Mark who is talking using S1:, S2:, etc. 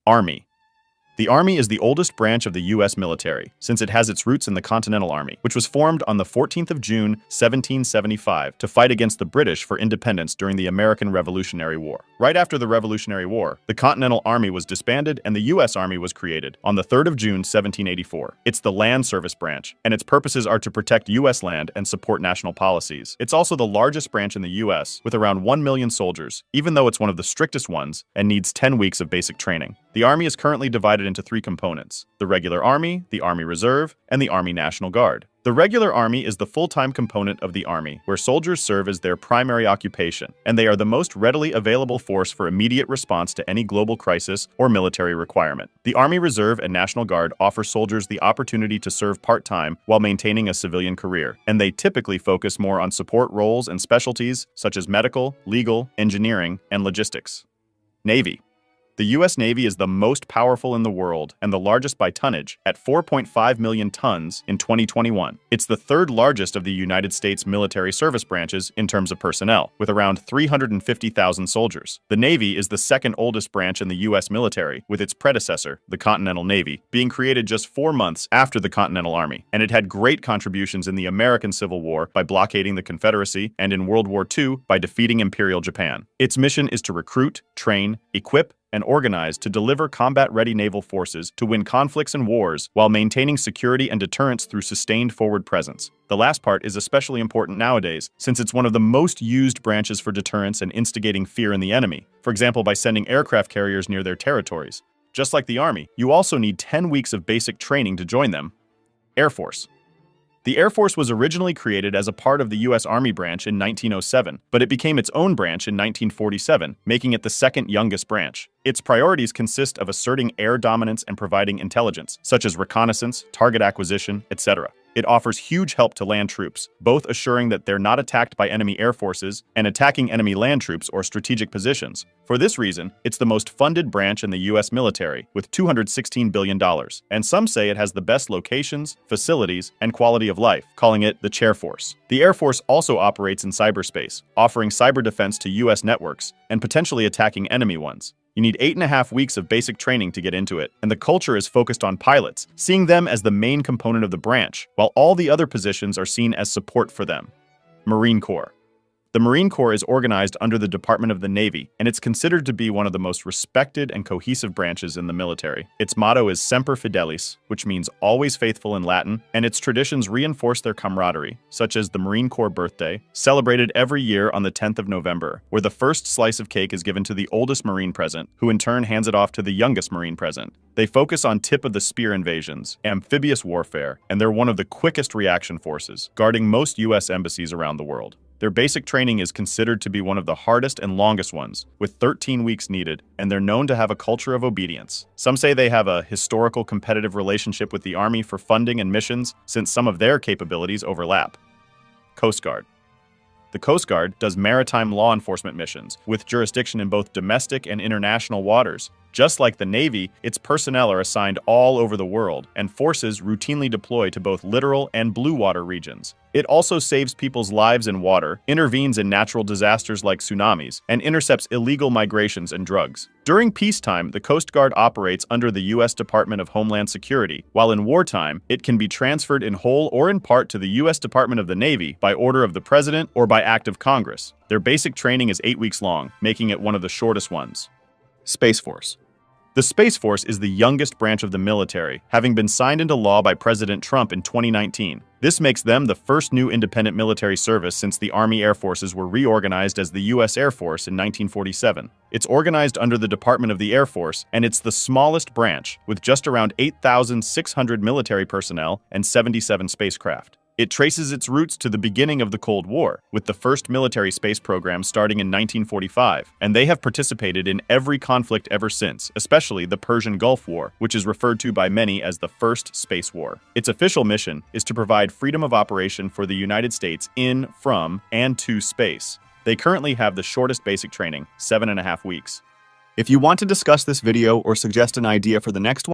S1: Army. The Army is the oldest branch of the U.S. military, since it has its roots in the Continental Army, which was formed on the 14th of June, 1775, to fight against the British for independence during the American Revolutionary War. Right after the Revolutionary War, the Continental Army was disbanded and the U.S. Army was created on the 3rd of June, 1784. It's the land service branch, and its purposes are to protect U.S. land and support national policies. It's also the largest branch in the U.S., with around 1 million soldiers, even though it's one of the strictest ones and needs 10 weeks of basic training. The Army is currently divided into 3 components: the regular Army, the Army Reserve, and the Army National Guard. The regular Army is the full-time component of the Army, where soldiers serve as their primary occupation, and they are the most readily available force for immediate response to any global crisis or military requirement. The Army Reserve and National Guard offer soldiers the opportunity to serve part-time while maintaining a civilian career, and they typically focus more on support roles and specialties such as medical, legal, engineering, and logistics. Navy. The U.S. Navy is the most powerful in the world and the largest by tonnage at 4.5 million tons in 2021. It's the 3rd largest of the United States military service branches in terms of personnel, with around 350,000 soldiers. The Navy is the 2nd oldest branch in the U.S. military, with its predecessor, the Continental Navy, being created just 4 months after the Continental Army, and it had great contributions in the American Civil War by blockading the Confederacy and in World War II by defeating Imperial Japan. Its mission is to recruit, train, equip, and organized to deliver combat-ready naval forces to win conflicts and wars while maintaining security and deterrence through sustained forward presence. The last part is especially important nowadays, since it's one of the most used branches for deterrence and instigating fear in the enemy, for example by sending aircraft carriers near their territories. Just like the Army, you also need 10 weeks of basic training to join them. Air Force. The Air Force was originally created as a part of the U.S. Army branch in 1907, but it became its own branch in 1947, making it the 2nd youngest branch. Its priorities consist of asserting air dominance and providing intelligence, such as reconnaissance, target acquisition, etc. It offers huge help to land troops, both assuring that they're not attacked by enemy air forces and attacking enemy land troops or strategic positions. For this reason, it's the most funded branch in the U.S. military, with $216 billion, and some say it has the best locations, facilities, and quality of life, calling it the Chair Force. The Air Force also operates in cyberspace, offering cyber defense to U.S. networks and potentially attacking enemy ones. You need 8.5 weeks of basic training to get into it, and the culture is focused on pilots, seeing them as the main component of the branch, while all the other positions are seen as support for them. Marine Corps. The Marine Corps is organized under the Department of the Navy, and it's considered to be one of the most respected and cohesive branches in the military. Its motto is Semper Fidelis, which means always faithful in Latin, and its traditions reinforce their camaraderie, such as the Marine Corps Birthday, celebrated every year on the 10th of November, where the first slice of cake is given to the oldest Marine present, who in turn hands it off to the youngest Marine present. They focus on tip-of-the-spear invasions, amphibious warfare, and they're one of the quickest reaction forces, guarding most U.S. embassies around the world. Their basic training is considered to be one of the hardest and longest ones, with 13 weeks needed, and they're known to have a culture of obedience. Some say they have a historical competitive relationship with the Army for funding and missions, since some of their capabilities overlap. Coast Guard. The Coast Guard does maritime law enforcement missions, with jurisdiction in both domestic and international waters. Just like the Navy, its personnel are assigned all over the world, and forces routinely deploy to both littoral and blue water regions. It also saves people's lives in water, intervenes in natural disasters like tsunamis, and intercepts illegal migrations and drugs. During peacetime, the Coast Guard operates under the U.S. Department of Homeland Security, while in wartime, it can be transferred in whole or in part to the U.S. Department of the Navy by order of the President or by act of Congress. Their basic training is 8 weeks long, making it one of the shortest ones. Space Force. The Space Force is the youngest branch of the military, having been signed into law by President Trump in 2019. This makes them the first new independent military service since the Army Air Forces were reorganized as the U.S. Air Force in 1947. It's organized under the Department of the Air Force, and it's the smallest branch, with just around 8,600 military personnel and 77 spacecraft. It traces its roots to the beginning of the Cold War, with the first military space program starting in 1945, and they have participated in every conflict ever since, especially the Persian Gulf War, which is referred to by many as the First Space War. Its official mission is to provide freedom of operation for the United States in, from, and to space. They currently have the shortest basic training, 7.5 weeks. If you want to discuss this video or suggest an idea for the next one,